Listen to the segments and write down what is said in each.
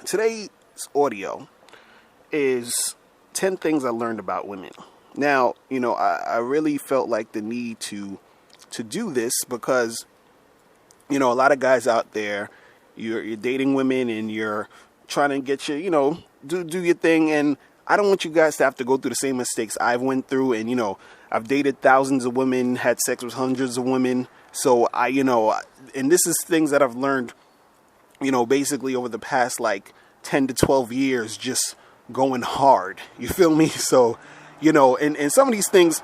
today's audio is 10 things I learned about women. Now, I really felt like the need to do this because, a lot of guys out there, you're dating women and you're trying to get your, do your thing. And I don't want you guys to have to go through the same mistakes I've went through. And, I've dated thousands of women, had sex with hundreds of women. So and this is things that I've learned, basically over the past like 10 to 12 years, just going hard. You feel me? So, and some of these things,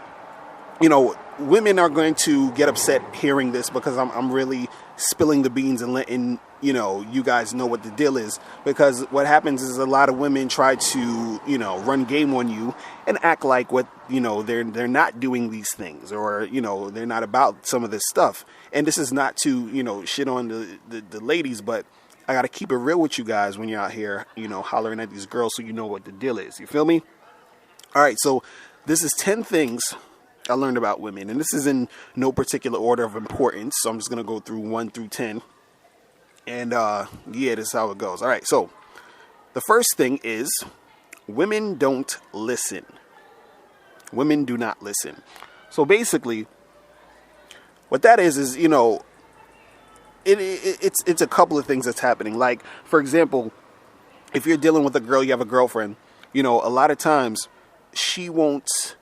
women are going to get upset hearing this because I'm really spilling the beans and letting, you guys know what the deal is. Because what happens is a lot of women try to, run game on you and act like they're not doing these things, or, they're not about some of this stuff. And this is not to, shit on the ladies, but I got to keep it real with you guys when you're out here, hollering at these girls so you know what the deal is. You feel me? All right, so this is 10 things I learned about women, and this is in no particular order of importance, so I'm just going to go through 1 through 10, and this is how it goes. All right, so the first thing is women don't listen. Women do not listen. So basically, what that is, it's a couple of things that's happening. Like, for example, if you're dealing with a girl, you have a girlfriend, a lot of times she won't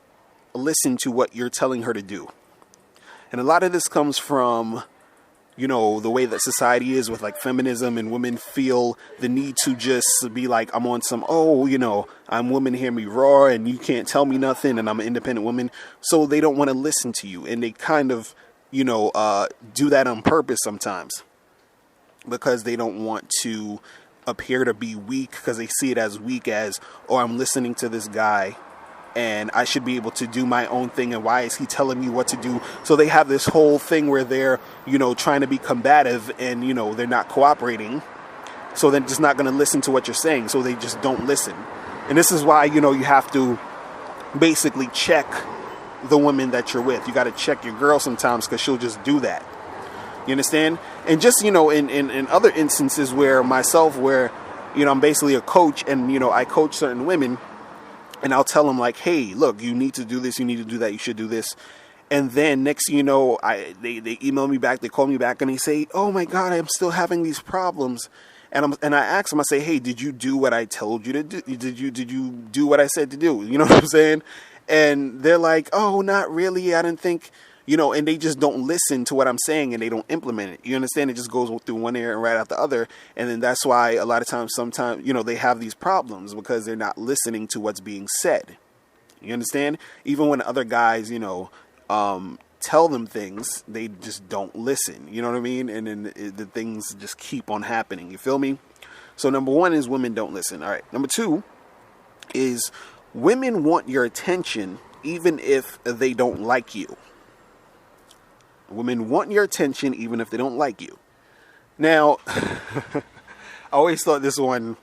listen to what you're telling her to do. And a lot of this comes from, the way that society is with like feminism, and women feel the need to just be like, I'm on some, I'm woman, hear me roar, and you can't tell me nothing, and I'm an independent woman. So they don't want to listen to you. And they kind of, do that on purpose sometimes because they don't want to appear to be weak, because they see it as weak as, I'm listening to this guy and I should be able to do my own thing, and why is he telling me what to do? So they have this whole thing where they're, trying to be combative, and, they're not cooperating. So they're just not going to listen to what you're saying. So they just don't listen. And this is why, you have to basically check the woman that you're with. You got to check your girl sometimes, because she'll just do that. You understand? And just, in other instances where I'm basically a coach, and, I coach certain women. And I'll tell them like, hey, look, you need to do this, you need to do that, you should do this. And then next thing you know, they email me back, they call me back, and they say, oh my God, I'm still having these problems. And I ask them, I say, hey, did you do what I told you to do? Did you do what I said to do? You know what I'm saying? And they're like, oh, not really. I didn't think, and they just don't listen to what I'm saying, and they don't implement it. You understand? It just goes through one ear and right out the other. And then that's why a lot of times, sometimes, they have these problems because they're not listening to what's being said. You understand? Even when other guys, tell them things, they just don't listen. You know what I mean? And then the things just keep on happening. You feel me? So number 1 is women don't listen. All right. Number 2 is women want your attention even if they don't like you. Women want your attention even if they don't like you. Now, I always thought this one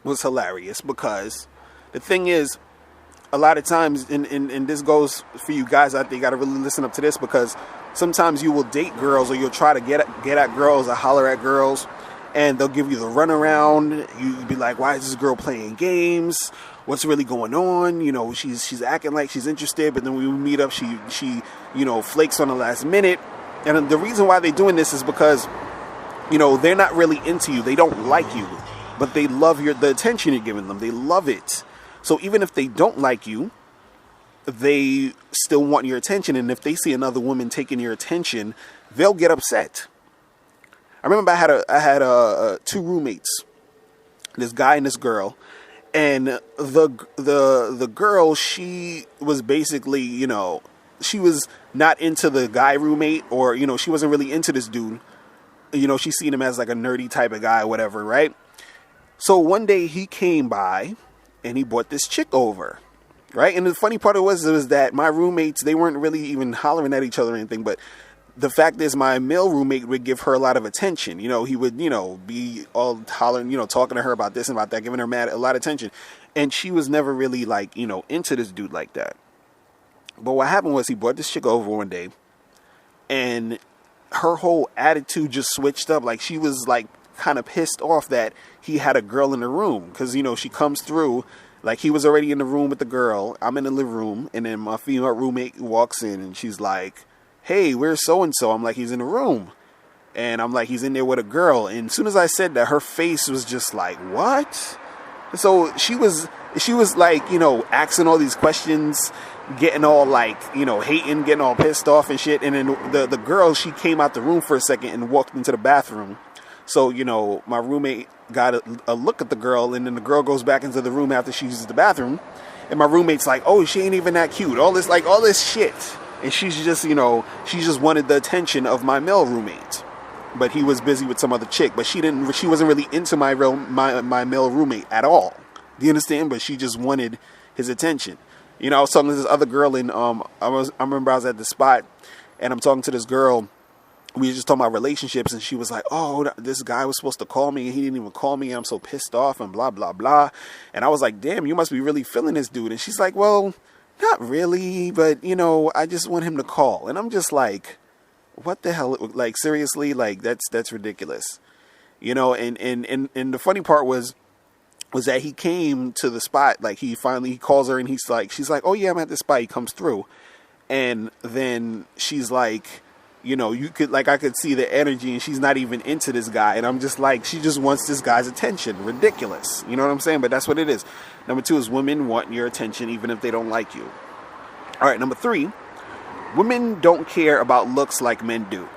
was hilarious, because the thing is, a lot of times, and this goes for you guys out there, you got to really listen up to this, because sometimes you will date girls, or you'll try to get at girls or holler at girls, and they'll give you the runaround. You'll be like, why is this girl playing games? What's really going on? She's acting like she's interested, but then when we meet up, she flakes on the last minute. And the reason why they're doing this is because, they're not really into you. They don't like you, but they love the attention you're giving them. They love it. So even if they don't like you, they still want your attention. And if they see another woman taking your attention, they'll get upset. I remember I had 2 roommates, this guy and this girl. And the girl, she was basically, she was not into the guy roommate, or, she wasn't really into this dude. She seen him as like a nerdy type of guy, whatever, right? So one day he came by and he brought this chick over, right? And the funny part was that my roommates, they weren't really even hollering at each other or anything, but the fact is my male roommate would give her a lot of attention. He would, be all hollering, talking to her about this and about that, giving her a lot of attention. And she was never really like, into this dude like that. But what happened was he brought this chick over one day, and her whole attitude just switched up. Like, she was like kind of pissed off that he had a girl in the room. Because, you know, she comes through, like he was already in the room with the girl. I'm in the living room, and then my female roommate walks in, and she's like, hey, where's so-and-so? I'm like, he's in the room. And I'm like, he's in there with a girl. And as soon as I said that, her face was just like, what? So she was like, you know, asking all these questions, getting all like, you know, hating, getting all pissed off and shit. And then the girl, she came out the room for a second and walked into the bathroom. So, you know, my roommate got a look at the girl, and then the girl goes back into the room after she uses the bathroom. And my roommate's like, oh, she ain't even that cute. All this shit. And she's just, you know, she just wanted the attention of my male roommate. But he was busy with some other chick. But she wasn't really into my male roommate at all. Do you understand? But she just wanted his attention. You know, I was talking to this other girl, and I remember I was at the spot, and I'm talking to this girl. We were just talking about relationships, and she was like, oh, this guy was supposed to call me, and he didn't even call me. I'm so pissed off, and blah, blah, blah. And I was like, damn, you must be really feeling this dude. And she's like, well, not really, but, you know, I just want him to call. And I'm just like, what the hell? Like, seriously? Like, that's ridiculous. You know, and the funny part was that he came to the spot. Like, he calls her, and she's like, oh yeah, I'm at this spot. He comes through. And then she's like, you know, I could see the energy, and she's not even into this guy. And I'm just like, she just wants this guy's attention. Ridiculous. You know what I'm saying? But that's what it is. Number 2 is women want your attention even if they don't like you. All right, number 3, women don't care about looks like men do.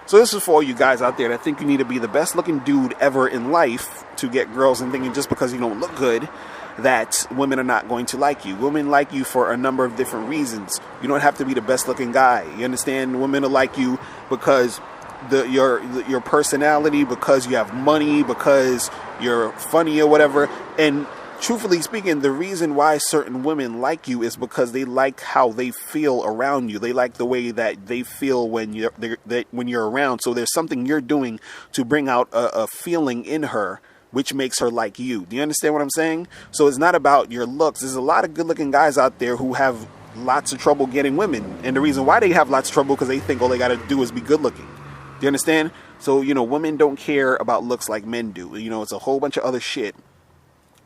So this is for all you guys out there that think you need to be the best looking dude ever in life to get girls, and thinking just because you don't look good that women are not going to like you. Women like you for a number of different reasons. You don't have to be the best looking guy. You understand? Women will like you because your personality, because you have money, because you're funny or whatever. And truthfully speaking, the reason why certain women like you is because they like how they feel around you. They like the way that they feel when you're around. So there's something you're doing to bring out a feeling in her, which makes her like you. Do you understand what I'm saying? So it's not about your looks. There's a lot of good-looking guys out there who have lots of trouble getting women. And the reason why they have lots of trouble because they think all they got to do is be good-looking. Do you understand? So, you know, women don't care about looks like men do. You know, it's a whole bunch of other shit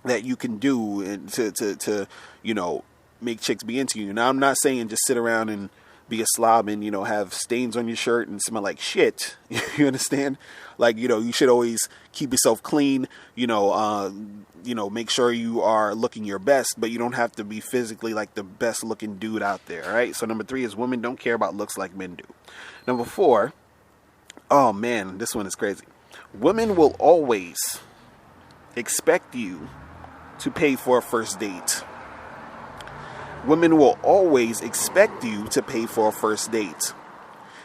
that you can do and to you know, make chicks be into you. Now, I'm not saying just sit around and be a slob and, you know, have stains on your shirt and smell like shit. You understand? Like, you know, you should always keep yourself clean, you know, make sure you are looking your best, but you don't have to be physically like the best looking dude out there. All right. So number 3 is women don't care about looks like men do. Number 4. Oh man, this one is crazy. Women will always expect you to pay for a first date. Women will always expect you to pay for a first date.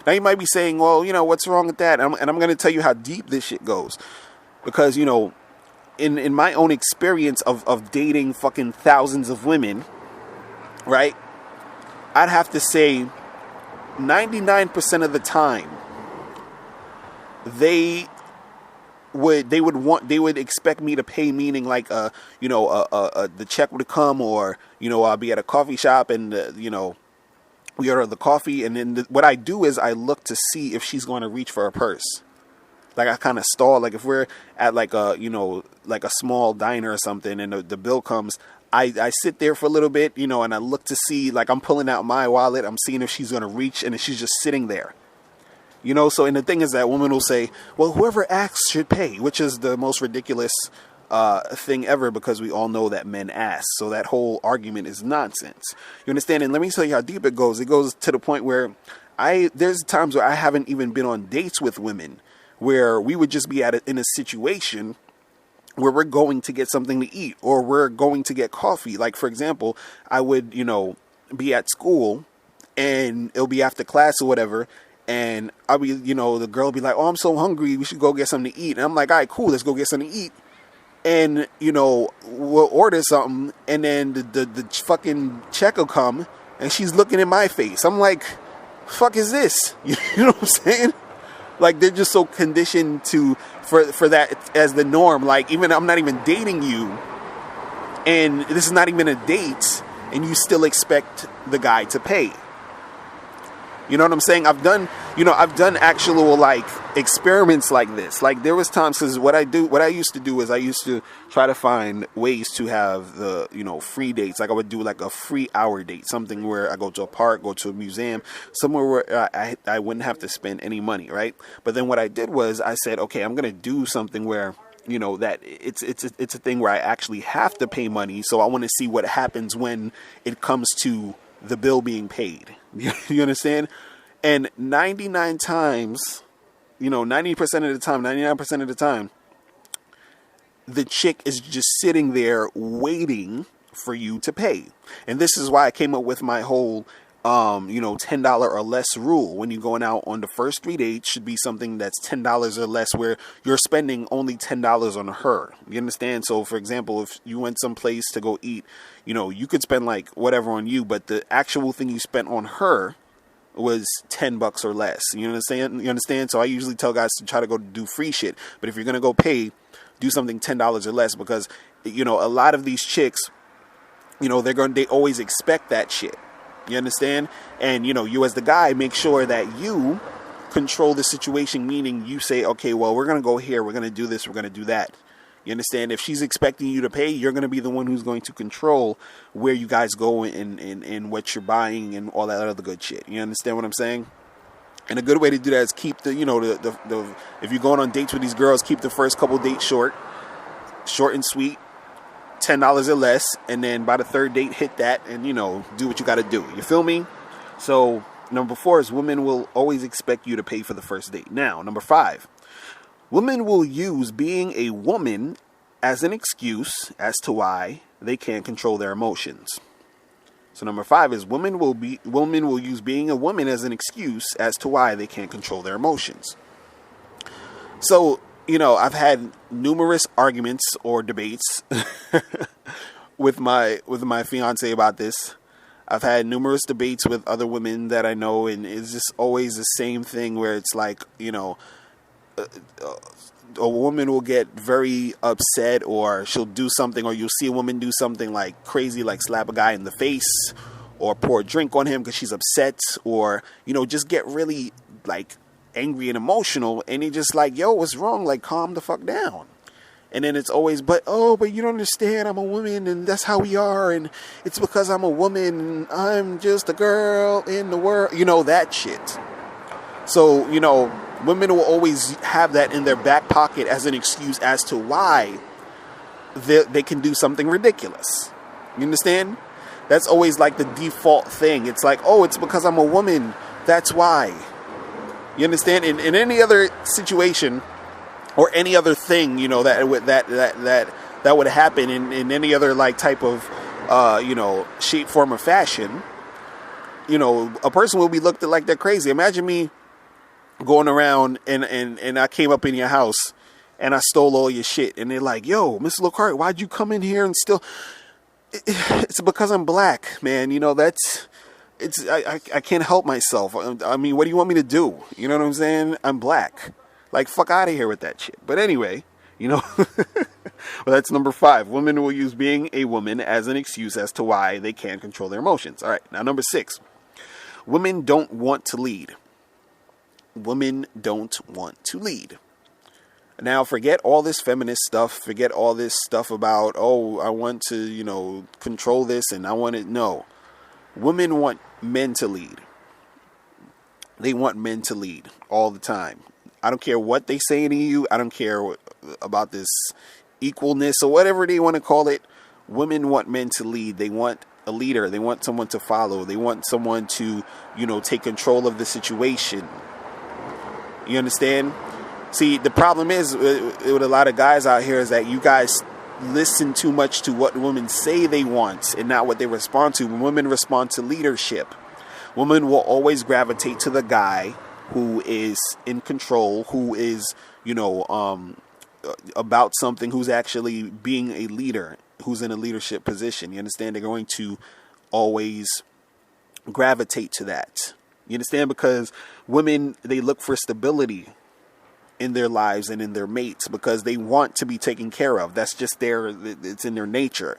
Now you might be saying, well, you know, what's wrong with that? And I'm going to tell you how deep this shit goes. Because, you know, in my own experience of dating fucking thousands of women, right? I'd have to say 99% of the time, they would expect me to pay, meaning like the check would come, or, you know, I'll be at a coffee shop and you know, we order the coffee, and then what I do is I look to see if she's going to reach for her purse. Like, I kind of stall. Like, if we're at like a, you know, like a small diner or something, and the bill comes, I sit there for a little bit, you know, and I look to see, like, I'm pulling out my wallet, I'm seeing if she's going to reach, and if she's just sitting there. You know, so, and the thing is that women will say, well, whoever asks should pay, which is the most ridiculous thing ever, because we all know that men ask. So that whole argument is nonsense. You understand? And let me tell you how deep it goes. It goes to the point where there's times where I haven't even been on dates with women where we would just be in a situation where we're going to get something to eat, or we're going to get coffee. Like, for example, I would, you know, be at school and it'll be after class or whatever. And I'll be, you know, the girl will be like, oh, I'm so hungry, we should go get something to eat. And I'm like, all right, cool, let's go get something to eat. And, you know, we'll order something, and then the fucking check will come, and she's looking in my face. I'm like, fuck is this? You know what I'm saying? Like, they're just so conditioned for that as the norm. Like, even I'm not even dating you, and this is not even a date, and you still expect the guy to pay. You know what I'm saying? I've done actual like experiments like this. Like there was times, because what I used to do is I used to try to find ways to have the, free dates. Like I would do like a free hour date, something where I go to a park, go to a museum, somewhere where I wouldn't have to spend any money, right? But then what I did was I said, okay, I'm gonna do something where, that it's a thing where I actually have to pay money. So I want to see what happens when it comes to the bill being paid. You understand? And 99 times, 90% of the time, 99% of the time, the chick is just sitting there waiting for you to pay. And this is why I came up with my whole, $10 or less rule. When you're going out on the first 3 dates, should be something that's $10 or less, where you're spending only $10 on her. You understand? So, for example, if you went someplace to go eat, you could spend like whatever on you, but the actual thing you spent on her was $10 or less. You understand? So I usually tell guys to try to go do free shit. But if you're gonna go pay, do something $10 or less, because a lot of these chicks, they always expect that shit. You understand? And you as the guy, make sure that you control the situation, meaning you say, okay, well, we're gonna go here, we're gonna do this, we're gonna do that. You understand? If she's expecting you to pay, you're going to be the one who's going to control where you guys go and what you're buying and all that other good shit. You understand what I'm saying? And a good way to do that is keep the if you're going on dates with these girls, keep the first couple dates short and sweet, $10 or less, and then by the third date, hit that and do what you got to do. You feel me? So number 4 is women will always expect you to pay for the first date. Now, number 5. Women will use being a woman as an excuse as to why they can't control their emotions. So number 5 is women will use being a woman as an excuse as to why they can't control their emotions. So, I've had numerous arguments or debates with my fiance about this. I've had numerous debates with other women that I know, and it's just always the same thing where it's like, a woman will get very upset, or she'll do something, or you'll see a woman do something like crazy, like slap a guy in the face or pour a drink on him because she's upset, or just get really like angry and emotional, and you're just like, yo, what's wrong? Like, calm the fuck down. And then it's always, but you don't understand, I'm a woman and that's how we are, and it's because I'm a woman and I'm just a girl in the world, that shit. So, women will always have that in their back pocket as an excuse as to why they can do something ridiculous. You understand? That's always like the default thing. It's like, it's because I'm a woman, that's why. You understand? In any other situation or any other thing, that would happen in any other like type of shape, form, or fashion, a person will be looked at like they're crazy. Imagine me going around and I came up in your house and I stole all your shit, and they're like, yo, Mr. Lockhart, why'd you come in here and steal? It's because I'm black, man. I can't help myself. I mean, what do you want me to do? You know what I'm saying? I'm black. Like, fuck out of here with that shit. But anyway, well, that's number 5. Women will use being a woman as an excuse as to why they can't control their emotions. All right, now number 6. Women don't want to lead. Women don't want to lead. Now, forget all this feminist stuff. Forget all this stuff about, I want to, control this and I want it. No. Women want men to lead. They want men to lead all the time. I don't care what they say to you. I don't care about this equalness or whatever they want to call it. Women want men to lead. They want a leader. They want someone to follow. They want someone to, take control of the situation. You understand? See, the problem is with a lot of guys out here is that you guys listen too much to what women say they want and not what they respond to. When women respond to leadership, women will always gravitate to the guy who is in control, who is, about something, who's actually being a leader, who's in a leadership position. You understand? They're going to always gravitate to that. You understand? Because women, they look for stability in their lives and in their mates because they want to be taken care of. That's just it's in their nature.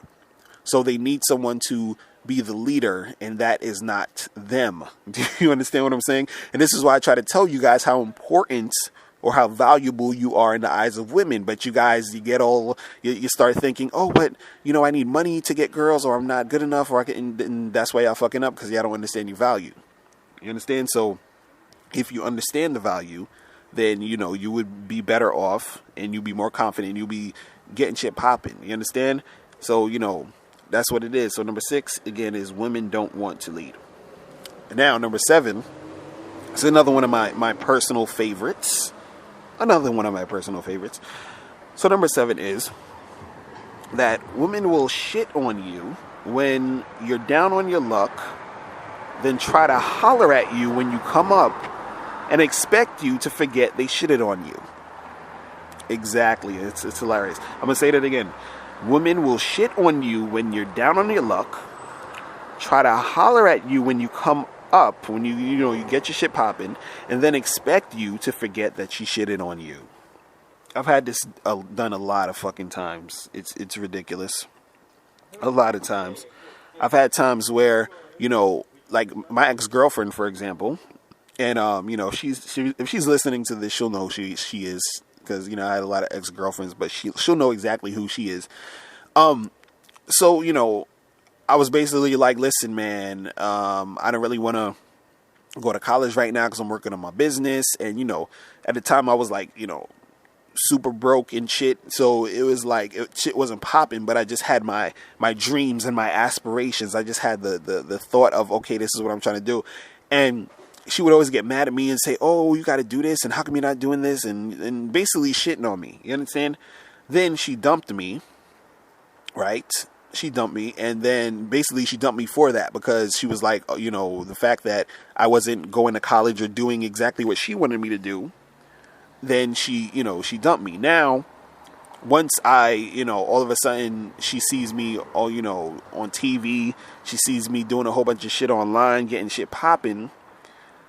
So they need someone to be the leader, and that is not them. Do you understand what I'm saying? And this is why I try to tell you guys how important or how valuable you are in the eyes of women. But you guys, you start thinking, oh, but I need money to get girls, or I'm not good enough, and that's why y'all fucking up, because y'all don't understand your value. You understand? So if you understand the value, then you would be better off, and you'd be more confident, you'll be getting shit popping. You understand? So that's what it is. So number 6 again is women don't want to lead. And now number 7 is another one of my personal favorites. So number 7 is that women will shit on you when you're down on your luck, then try to holler at you when you come up, and expect you to forget they shitted on you. Exactly. It's hilarious. I'm going to say that again. Women will shit on you when you're down on your luck, try to holler at you when you come up, when you get your shit popping, and then expect you to forget that she shitted on you. I've had this done a lot of fucking times. It's ridiculous. A lot of times. I've had times where, like my ex-girlfriend, for example, and if she's listening to this, she'll know who she is, because I had a lot of ex-girlfriends, but she'll know exactly who she is. So I was basically like, listen, man, I don't really want to go to college right now because I'm working on my business, and at the time I was like, super broke and shit, so it was like shit wasn't popping, but I just had my dreams and my aspirations. I just had the thought of, okay, this is what I'm trying to do. And she would always get mad at me and say, oh, you got to do this, and how come you're not doing this, and basically shitting on me. You understand? Then she dumped me, right? She dumped me, and then basically she dumped me for that, because she was like, the fact that I wasn't going to college or doing exactly what she wanted me to do, then she dumped me. Now, once I, all of a sudden she sees me all, on TV, she sees me doing a whole bunch of shit online, getting shit popping,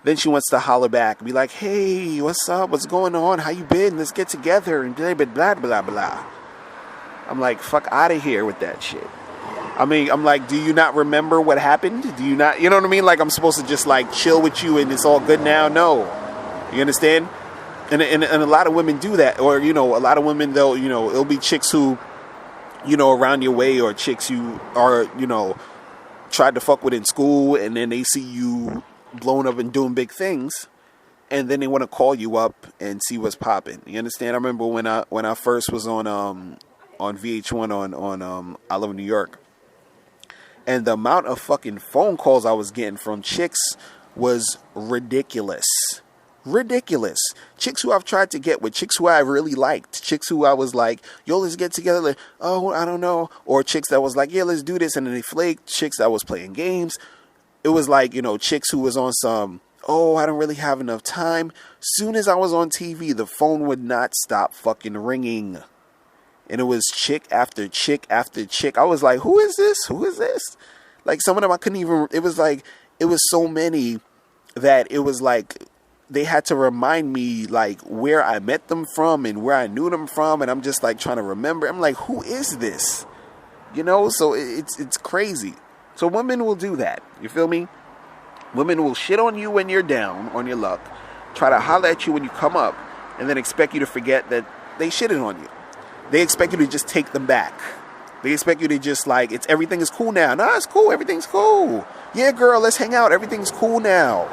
then she wants to holler back and be like, hey, what's up? What's going on? How you been? Let's get together and blah, blah, blah, blah. I'm like, fuck out of here with that shit. I mean, I'm like, do you not remember what happened? Do you not, you know what I mean? Like, I'm supposed to just like chill with you and it's all good now? No. You understand? And a lot of women do that. Or, a lot of women, they'll, it'll be chicks who, around your way, or chicks you are, tried to fuck with in school, and then they see you blown up and doing big things, and then they want to call you up and see what's popping. You understand? I remember when I first was on VH1 on I Love New York, and the amount of fucking phone calls I was getting from chicks was ridiculous. Chicks who I've tried to get with, chicks who I really liked, chicks who I was like, yo, let's get together. Like, oh, I don't know. Or chicks that was like, yeah, let's do this, and then they flaked. Chicks that was playing games. It was like, chicks who was on some, oh, I don't really have enough time. Soon as I was on TV, the phone would not stop fucking ringing. And it was chick after chick after chick. I was like, who is this? Like, some of them I couldn't even, it was so many that it was like, they had to remind me like where I met them from and where I knew them from. And I'm just like trying to remember. I'm like, who is this? So it's crazy. So women will do that. You feel me? Women will shit on you when you're down on your luck, try to holler at you when you come up, and then expect you to forget that they shitted on you. They expect you to just take them back. They expect you to just like, everything is cool now. Nah, it's cool. Everything's cool. Yeah, girl, let's hang out. Everything's cool now.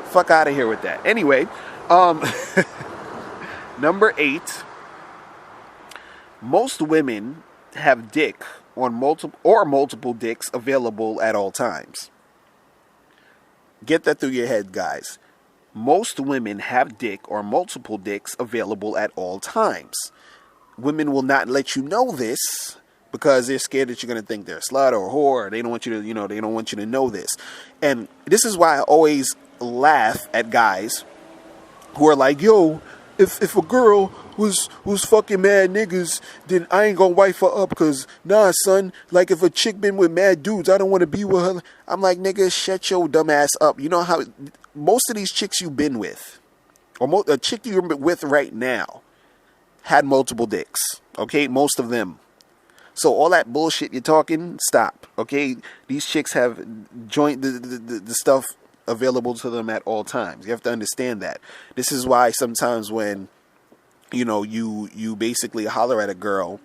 Fuck out of here with that. Anyway, number 8. Most women have dick on multiple dicks available at all times. Get that through your head, guys. Most women have dick or multiple dicks available at all times. Women will not let you know this because they're scared that you're going to think they're a slut or a whore. They don't want you to, they don't want you to know this. And this is why I always laugh at guys who are like, yo, if a girl was fucking mad niggas, then I ain't gonna wife her up, because nah, son, like if a chick been with mad dudes, I don't want to be with her. I'm like, nigga, shut your dumb ass up. You know how most of these chicks you've been with, or a chick you're with right now, had multiple dicks. Okay, most of them. So all that bullshit you're talking, stop. Okay, these chicks have the stuff available to them at all times. You have to understand that. This is why sometimes when you basically holler at a girl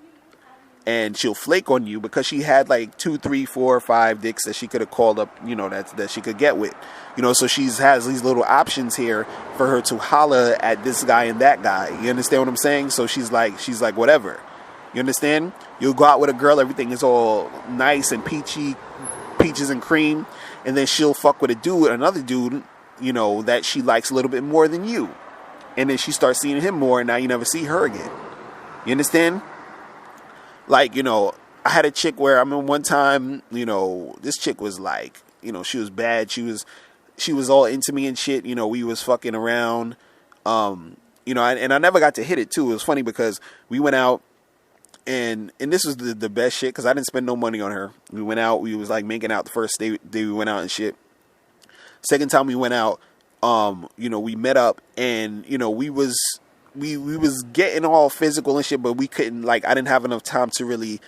and she'll flake on you because she had like 2, 3, 4, 5 dicks that she could have called up, that she could get with, so has these little options here for her to holler at this guy and that guy. You understand what I'm saying? So she's like whatever. You understand? You'll go out with a girl, everything is all nice and peaches and cream, and then she'll fuck with another dude, that she likes a little bit more than you. And then she starts seeing him more, and now you never see her again. You understand? Like, I had a chick where, one time, this chick was like, she was bad. She was all into me and shit. We was fucking around. And I never got to hit it too. It was funny because we went out, and this was the best shit because I didn't spend no money on her. We went out. We was like making out the first day we went out and shit. Second time we went out, we met up, and we was getting all physical and shit, but we couldn't, I didn't have enough time to really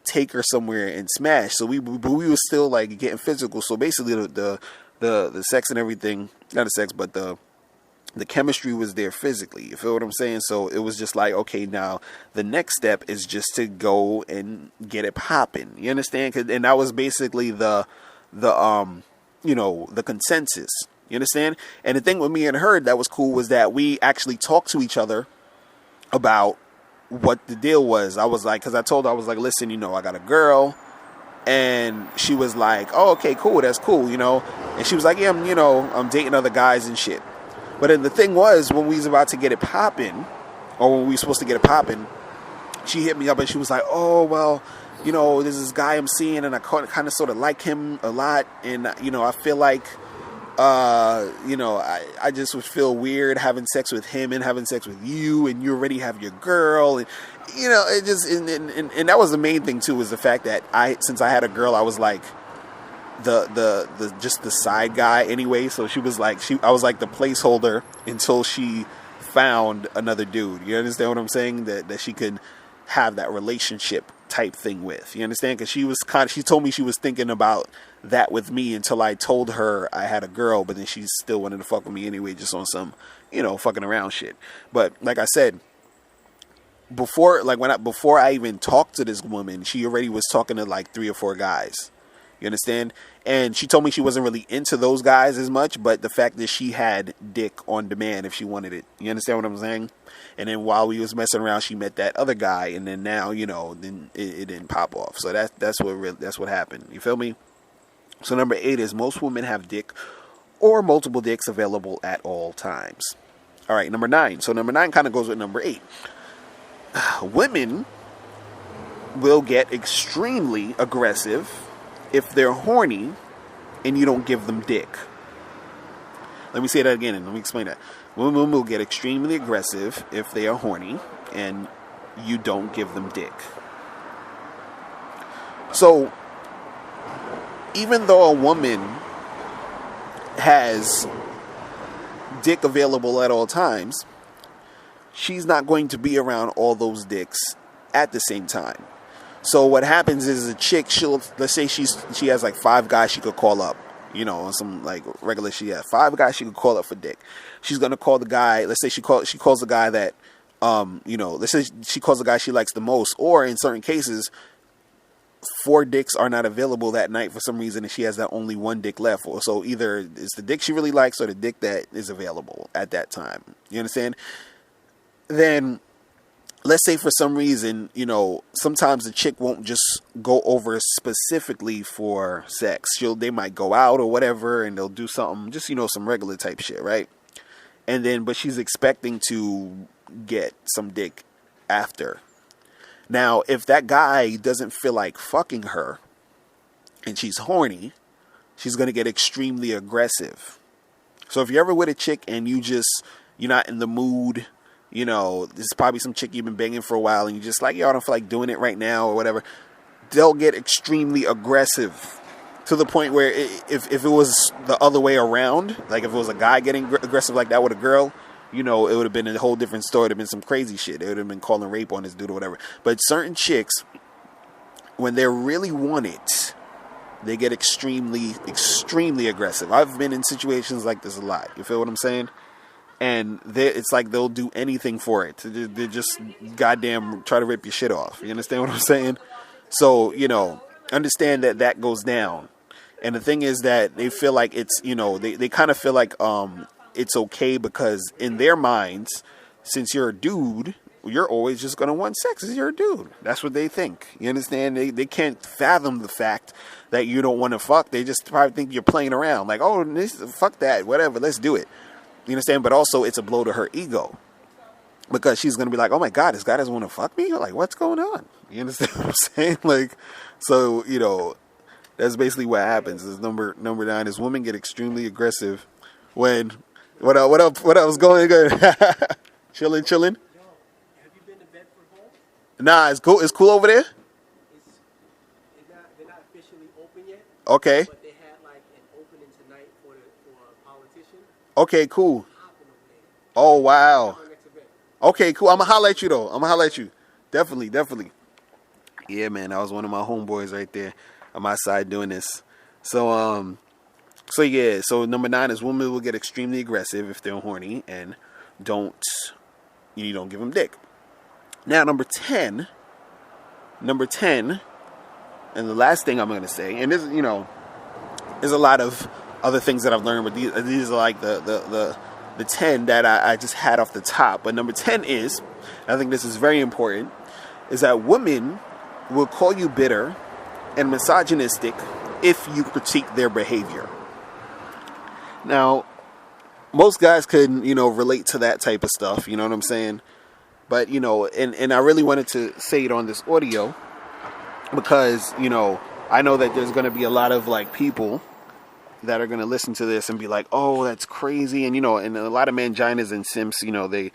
take her somewhere and smash. So we was still getting physical. So basically the sex and everything, not the sex, but the chemistry was there physically. You feel what I'm saying? So it was just like, okay, now the next step is just to go and get it popping. You understand? And that was basically the consensus. You understand? And the thing with me and her that was cool was that we actually talked to each other about what the deal was. I was like, because I told her, I was like, listen, I got a girl. And she was like, oh, okay, cool. That's cool, And she was like, yeah, I'm dating other guys and shit. But then the thing was, when we was about to get it popping, or when we were supposed to get it popping, she hit me up and she was like, oh, well, there's this guy I'm seeing and I kind of sort of like him a lot. And, I feel like, I just would feel weird having sex with him and having sex with you, and you already have your girl. And, it just, and that was the main thing too, was the fact that since I had a girl, I was like, just the side guy anyway. So she was like, I was like the placeholder until she found another dude. You understand what I'm saying? That she could have that relationship type thing with. You understand? Because she told me she was thinking about that with me until I told her I had a girl, but then she still wanted to fuck with me anyway, just on some, fucking around shit. But like I said, before I even talked to this woman, she already was talking to 3 or 4 guys. You understand? And she told me she wasn't really into those guys as much, but the fact that she had dick on demand if she wanted it. You understand what I'm saying? And then while we was messing around, she met that other guy, and then now, then it didn't pop off. So that's what happened. You feel me? So number 8 is most women have dick or multiple dicks available at all times. All right, number 9. So number 9 kind of goes with number 8. Women will get extremely aggressive if they're horny and you don't give them dick. Let me say that again and let me explain that. Women will get extremely aggressive if they are horny and you don't give them dick. So, even though a woman has dick available at all times, she's not going to be around all those dicks at the same time. So what happens is a chick, let's say she has 5 guys she could call up, on some regular, she has 5 guys she could call up for dick. She's going to call the guy, let's say she calls the guy that, let's say she calls the guy she likes the most, or in certain cases, 4 dicks are not available that night for some reason, and she has that only 1 dick left. So either it's the dick she really likes or the dick that is available at that time. You understand? Then, let's say for some reason, sometimes the chick won't just go over specifically for sex. They might go out or whatever, and they'll do something, just, some regular type shit, right? And then, but she's expecting to get some dick after. Now, if that guy doesn't feel like fucking her, and she's horny, she's going to get extremely aggressive. So if you're ever with a chick and you're not in the mood, this is probably some chick you've been banging for a while and you're just like, yo, I don't feel like doing it right now or whatever. They'll get extremely aggressive to the point where if it was the other way around, like if it was a guy getting aggressive like that with a girl, it would have been a whole different story. It would have been some crazy shit. They would have been calling rape on this dude or whatever. But certain chicks, when they really want it, they get extremely, extremely aggressive. I've been in situations like this a lot. You feel what I'm saying? And it's like they'll do anything for it. They just goddamn try to rip your shit off. You understand what I'm saying? So, understand that goes down. And the thing is that they feel like it's, they kind of feel like it's okay because in their minds, since you're a dude, you're always just going to want sex because you're a dude. That's what they think. You understand? They can't fathom the fact that you don't want to fuck. They just probably think you're playing around. Like, oh, fuck that, whatever, let's do it. You understand? But also it's a blow to her ego. Because she's going to be like, oh my God, this guy doesn't want to fuck me? Like, what's going on? You understand what I'm saying? Like, so, that's basically what happens. Is number 9 is women get extremely aggressive when, what else going good? Chilling. Have you been to Bedford Hall? Nah, it's cool. It's cool over there? They're not officially open yet. Okay. But they had like an opening tonight for a politician. Okay, cool. Oh, wow. Okay, cool. I'm going to holler at you, though. I'm going to holler at you. Definitely. Yeah, man, that was one of my homeboys right there on my side doing this. So number 9 is women will get extremely aggressive if they're horny and you don't give them dick. Now, number 10, and the last thing I'm going to say, and this, there's a lot of other things that I've learned, but these are like the 10 that I just had off the top. But number 10 is, I think this is very important, is that women will call you bitter and misogynistic if you critique their behavior. Now, most guys could, relate to that type of stuff, you know what I'm saying? But, and I really wanted to say it on this audio because, I know that there's going to be a lot of, like, people that are going to listen to this and be like, oh, that's crazy. And, and a lot of manginas and simps, they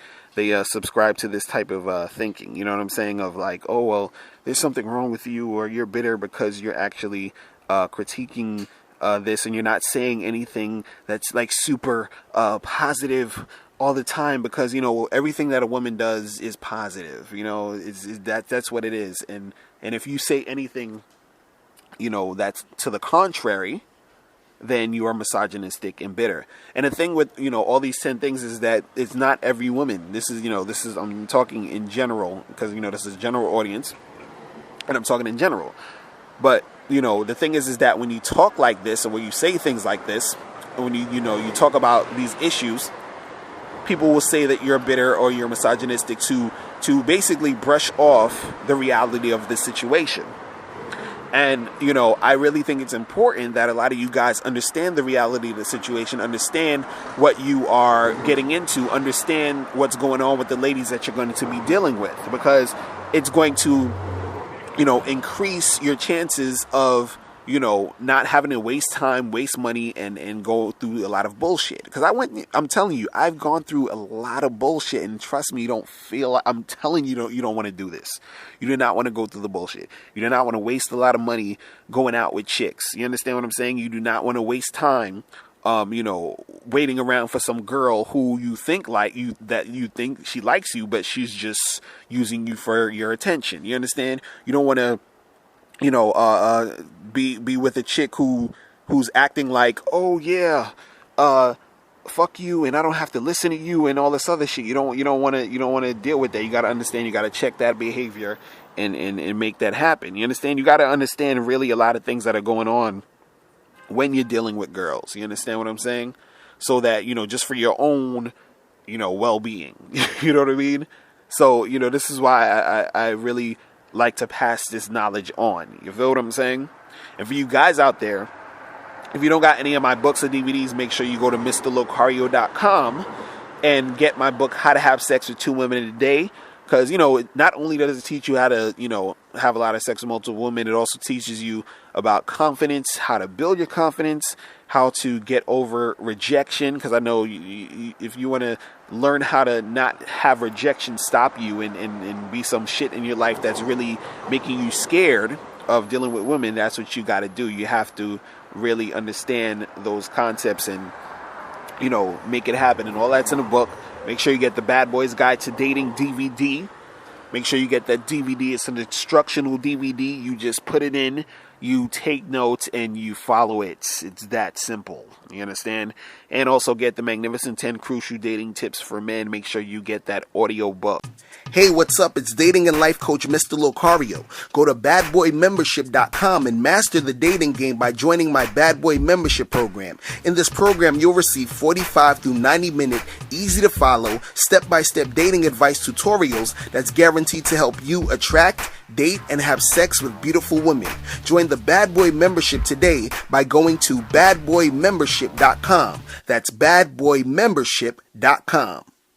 subscribe to this type of thinking, you know what I'm saying? Of like, oh, well, there's something wrong with you, or you're bitter because you're actually critiquing this and you're not saying anything that's like super positive all the time because, everything that a woman does is positive, that's what it is. And if you say anything, that's to the contrary, then you are misogynistic and bitter. And the thing with, all these 10 things is that it's not every woman. This is, I'm talking in general because, this is a general audience and I'm talking in general. But, the thing is that when you talk like this or when you say things like this, when you talk about these issues, people will say that you're bitter or you're misogynistic to basically brush off the reality of the situation. And, I really think it's important that a lot of you guys understand the reality of the situation, understand what you are getting into, understand what's going on with the ladies that you're going to be dealing with, because it's going to, increase your chances of, not having to waste time, waste money, and go through a lot of bullshit. Because I'm telling you, I've gone through a lot of bullshit, and trust me, I'm telling you, you don't want to do this. You do not want to go through the bullshit. You do not want to waste a lot of money going out with chicks. You understand what I'm saying? You do not want to waste time, waiting around for some girl who you think think she likes you, but she's just using you for your attention. You understand? You don't want to be with a chick who's acting like, oh yeah, fuck you, and I don't have to listen to you and all this other shit. You don't want to deal with that. You got to understand. You got to check that behavior and make that happen. You understand? You got to understand really a lot of things that are going on when you're dealing with girls. You understand what I'm saying? So that, just for your own, well-being. You know what I mean? So, this is why I really like to pass this knowledge on. You feel what I'm saying? And for you guys out there, if you don't got any of my books or DVDs, make sure you go to MrLocario.com and get my book, How to Have Sex with 2 Women in a Day. Because, not only does it teach you how to, have a lot of sex with multiple women, it also teaches you about confidence, how to build your confidence, how to get over rejection. Because I know if you want to learn how to not have rejection stop you and be some shit in your life that's really making you scared of dealing with women, that's what you got to do. You have to really understand those concepts and, make it happen. And all that's in the book. Make sure you get the Bad Boys Guide to Dating DVD. Make sure you get that DVD. It's an instructional DVD. You just put it in, you take notes, and you follow it. It's that simple. You understand? And also get the Magnificent 10 Crucial Dating Tips for Men. Make sure you get that audio book. Hey, what's up? It's dating and life coach Mr. Locario. Go to badboymembership.com and master the dating game by joining my Bad Boy Membership program. In this program, you'll receive 45 through 90-minute, easy-to-follow, step-by-step dating advice tutorials that's guaranteed to help you attract, date, and have sex with beautiful women. Join the Bad Boy Membership today by going to badboymembership.com. That's badboymembership.com.